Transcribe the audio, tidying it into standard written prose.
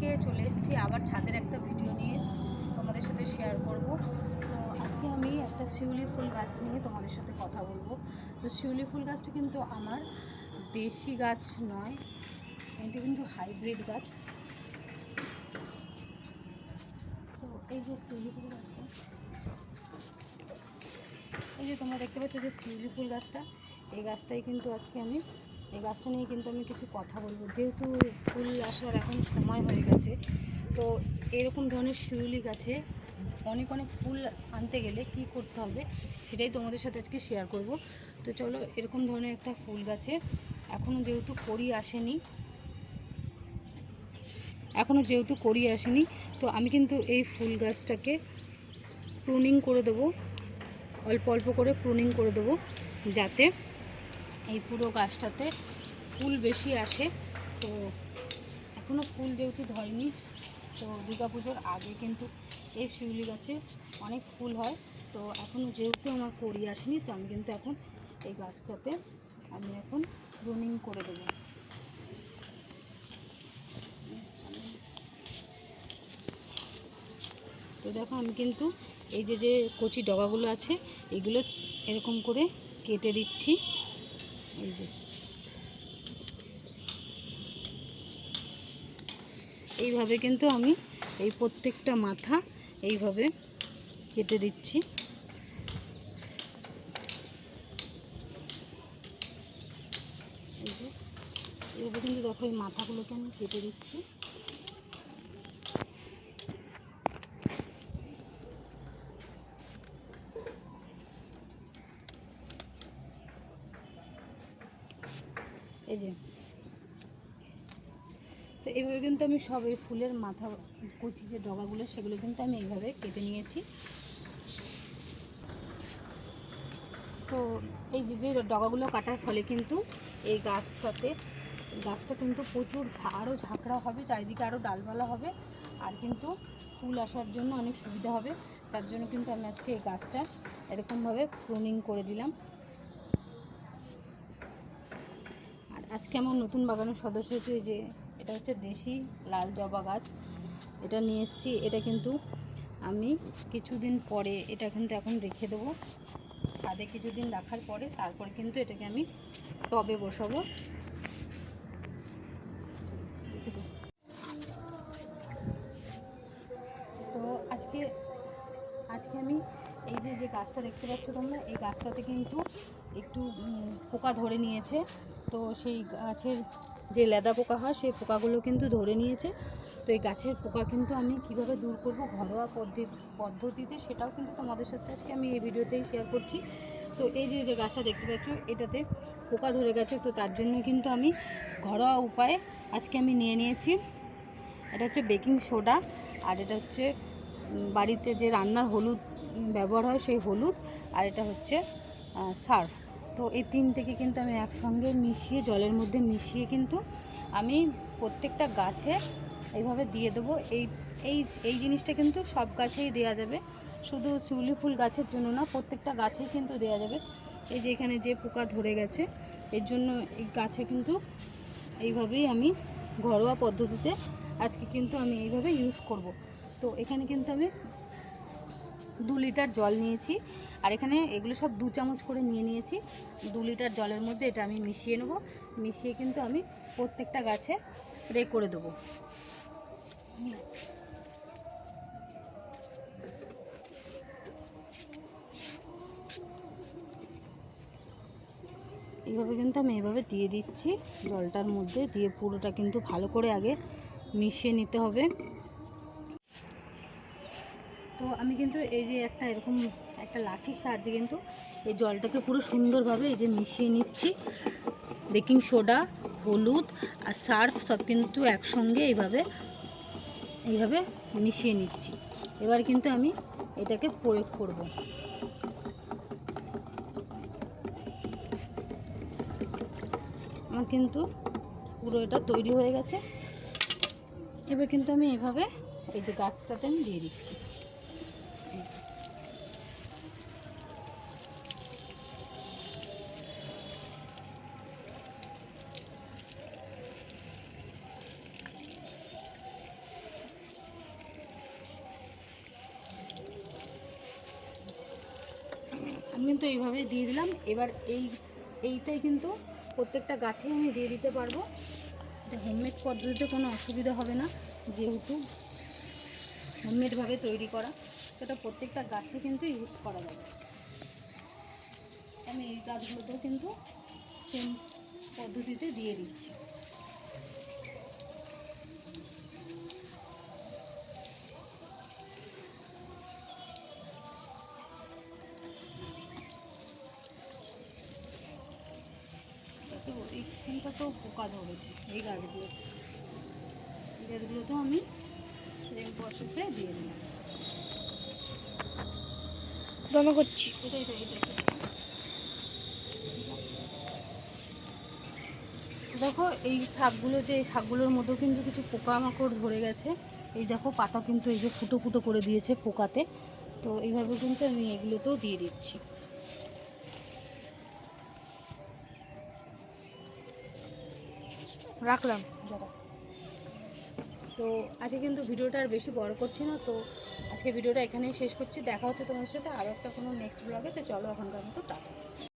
আজকে চলে এসেছি আবার ছাদের একটা ভিডিও নিয়ে তোমাদের সাথে শেয়ার করব। তো আজকে আমি একটা শিউলি ফুল গাছ নিয়ে তোমাদের সাথে কথা বলবো। তো শিউলি ফুল গাছটা কিন্তু আমার দেশি গাছ নয়, এটা কিন্তু হাইব্রিড গাছ। তো এই যে শিউলি ফুল গাছটা, এই যে তোমরা দেখতে পাচ্ছ যে শিউলি ফুল গাছটা, এই গাছটাই কিন্তু আজকে আমি এই গাছটা নিয়ে কিন্তু আমি কিছু কথা বলবো। যেহেতু ফুল আসার এখন সময় হয়ে গেছে, তো এরকম ধরনের শিউলি গাছে অনেক অনেক ফুল আনতে গেলে কি করতে হবে সেটাই তোমাদের সাথে আজকে শেয়ার করব। তো চলো, এরকম ধরনের একটা ফুল গাছে এখনও যেহেতু কড়ি আসেনি, তো আমি কিন্তু এই ফুল গাছটাকে প্রুনিং করে দেবো, অল্প অল্প করে প্রুনিং করে দেবো, যাতে এই পুরো গাছটাতে ফুল বেশি আসে। তো এখনও ফুল যেহেতু ধরেনি, তো দুর্গাপুজোর আগে কিন্তু এই শিউলি গাছে অনেক ফুল হয়। তো এখনও যেহেতু আমার কড়ি আসেনি, তো আমি কিন্তু এখন এই গাছটাতে আমি এখন প্রুনিং করে দেবো। তো দেখো, আমি কিন্তু এই যে কচি ডগাগুলো আছে এগুলো এরকম করে কেটে দিচ্ছি। এই যে এইভাবে কিন্তু আমি এই প্রত্যেকটা মাথা এইভাবে কেটে দিচ্ছি। এই যে এইভাবে কিন্তু দেখো, এই মাথাগুলোকে আমি কেটে দিচ্ছি। এই যে, তো এইভাবে কিন্তু আমি সব এই ফুলের মাথা কুচি যে ডগাগুলো সেগুলো কিন্তু আমি এইভাবে কেটে নিয়েছি। তো এই যে ডগাগুলো কাটার ফলে কিন্তু এই গাছটা কিন্তু প্রচুর আরও ঝাঁকড়া হবে, চারিদিকে আরও ডালপালা হবে, আর কিন্তু ফুল আসার জন্য অনেক সুবিধা হবে। তার জন্য কিন্তু আমি আজকে এই গাছটা এরকমভাবে প্রুনিং করে দিলাম। আর আজকে আমার নতুন বাগানের সদস্য হচ্ছে এই যে, এটা হচ্ছে দেশি লাল জবা গাছ, এটা নিয়ে এসেছি। এটা কিন্তু আমি কিছুদিন পরে এটা কিন্তু এখন রেখে দেবো ছাদে, কিছুদিন রাখার পরে তারপরে কিন্তু এটাকে আমি টবে বসাবো। তো আজকে আমি এই যে গাছটা দেখতে পাচ্ছ তোমরা, এই গাছটাতে কিন্তু একটু পোকা ধরে নিয়েছে। তো সেই গাছের যে লেদা পোকা হয় সেই পোকাগুলো কিন্তু ধরে নিয়েছে। তো এই গাছের পোকা কিন্তু আমি কিভাবে দূর করব ঘরোয়া পদ্ধতিতে, সেটাও কিন্তু তোমাদের সাথে আজকে আমি এই ভিডিওতেই শেয়ার করছি। তো এই যে গাছটা দেখতে পাচ্ছ, এটাতে পোকা ধরে গেছে, তো তার জন্য কিন্তু আমি ঘরোয়া উপায়ে আজকে আমি নিয়েছি। এটা হচ্ছে বেকিং সোডা, আর এটা হচ্ছে বাড়িতে যে রান্নার হলুদ ব্যবহার হয় সেই হলুদ, আর এটা হচ্ছে সার্ফ। তো এই তিনটেকে কিন্তু আমি একসঙ্গে মিশিয়ে, জলের মধ্যে মিশিয়ে কিন্তু আমি প্রত্যেকটা গাছে এইভাবে দিয়ে দেবো। এই জিনিসটা কিন্তু সব গাছেই দেওয়া যাবে, শুধু শিউলি ফুল গাছের জন্য না, প্রত্যেকটা গাছেই কিন্তু দেওয়া যাবে। এই যে এখানে যে পোকা ধরে গেছে, এর জন্য এই গাছে কিন্তু এইভাবেই আমি ঘরোয়া পদ্ধতিতে আজকে কিন্তু আমি এইভাবে ইউজ করব। তো এখানে কিন্তু আমি 2 লিটার জল নিয়েছি, আর এখানে এগুলো সব 2 চামচ করে নিয়েছি। 2 লিটার জলের মধ্যে এটা আমি মিশিয়ে নেব, মিশিয়ে কিন্তু আমি প্রত্যেকটা গাছে স্প্রে করে দেবো। এইভাবে কিন্তু আমি এইভাবে দিয়ে দিচ্ছি জলটার মধ্যে, দিয়ে পুরোটা কিন্তু ভালো করে আগে মিশিয়ে নিতে হবে। তো আমি কিন্তু এই যে এরকম একটা লাঠির সাহায্যে কিন্তু এই জলটাকে পুরো সুন্দরভাবে এই যে মিশিয়ে নিচ্ছি। বেকিং সোডা, হলুদ আর সার্ফ সব কিন্তু একসঙ্গে এইভাবে মিশিয়ে নিচ্ছি। এবার কিন্তু আমি এটাকে প্রয়োগ করব। আমার কিন্তু পুরো এটা তৈরি হয়ে গেছে। এবার কিন্তু আমি এইভাবে এই যে গাছটাতে আমি দিয়ে দিচ্ছি। আমি কিন্তু এইভাবে দিয়ে দিলাম। এবার এইটাই কিন্তু প্রত্যেকটা গাছে আমি দিয়ে দিতে পারবো। এটা হোমমেড পদ্ধতিতে কোনো অসুবিধা হবে না, যেহেতু হোমমেডভাবে তৈরি করা, তো এটা প্রত্যেকটা গাছে কিন্তু ইউজ করা যাবে। আমি এই গাছগুলোতেও কিন্তু সেম পদ্ধতিতে দিয়ে দিচ্ছি। তো এইখানটা তো পোকা ধরেছে এই গাছগুলোতেও আমি সেম প্রসেসে দিয়ে দিলাম। দমে করছি। এটা দেখো এই শাকগুলো, যে এই শাকগুলোর মধ্যেও কিন্তু কিছু পোকামাকড় ধরে গেছে। এই দেখো পাতা কিন্তু এই যে ফুটো ফুটো করে দিয়েছে পোকাতে। তো এইভাবে কিন্তু আমি এগুলোতেও দিয়ে দিচ্ছি। রাখলাম। দাদা, তো আজকে কিন্তু ভিডিওটা আর বেশি বড় করছি না। তো আজকে ভিডিওটা এখানেই শেষ করছি। দেখা হচ্ছে তোমার সাথে আরও একটা কোনো নেক্সট ব্লগে। তো চলো এখনকার মতো টাটা।